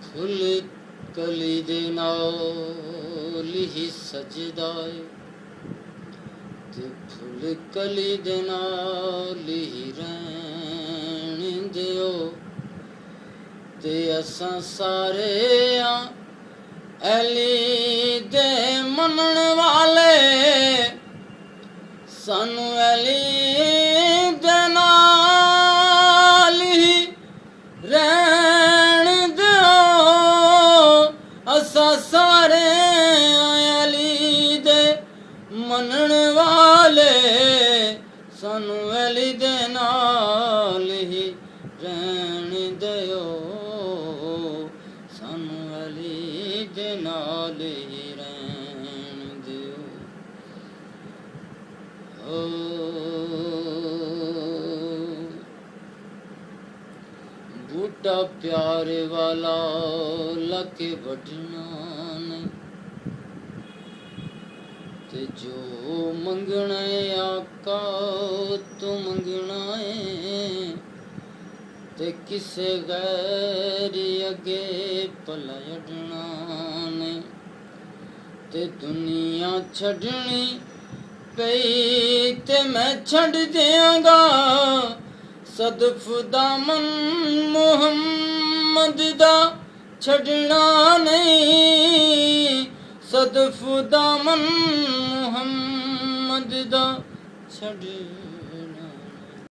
ਫੁੱਲ ਕਲੀ ਦੇ ਨਾਲ ਹੀ ਸਜਦਾ ਏ ਤੇ ਫੁੱਲ ਕਲੀ ਦੇ ਨਾਲ ਹੀ ਰਹਿਣ ਦਿਓ ਤੇ ਅਸਾਂ ਸਾਰੇ ਆ ਐਲੀ ਦੇ ਮੰਨਣ ਵਾਲੇ ਸਾਨੂੰ ਐਲੀ ਦੇ ਨਾਲ ਹੀ ਰਹਿਣ ਦਿਓ ਅਸਾਂ ਸਾਰੇ ਐਲੀ ਦੇ ਮੰਨਣ ਵਾਲੇ ਸਾਨੂੰ ਐਲੀ ਦੇ ਨਾਲ ਹੀ ਰਹਿਣ ਦਿਓ ਸਾਨੂੰ ਐਲੀ ਦੇ ਨਾਲ ਹੀ ਰਹਿਣ ਦਿਓ ਬੂਟਾ ਪਿਆਰ ਵਾਲਾ ਲੱਕੇ ਵੱਢਣਾ ਨਹੀਂ ਤੇ ਜੋ ਮੰਗਣਾ ਏ ਆਕਾ ਤੂੰ ਮੰਗਣਾ ਏ ਤੇ ਕਿਸੇ ਗੈਰ ਅੱਗੇ ਭਲਾ ਅਡਣਾ ਨਹੀਂ ਤੇ ਦੁਨੀਆ ਛੱਡਣੀ ਪਈ ਤੇ ਮੈਂ ਛੱਡ ਦਿਆਂਗਾ ਸਦਫ ਦਾਮਨ ਮੁਹੰਮਦ ਦਾ ਛੱਡਣਾ ਨਹੀਂ ਸਦਫ ਦਾਮਨ ਮੁਹੰਮਦ ਦਾ ਛੱਡ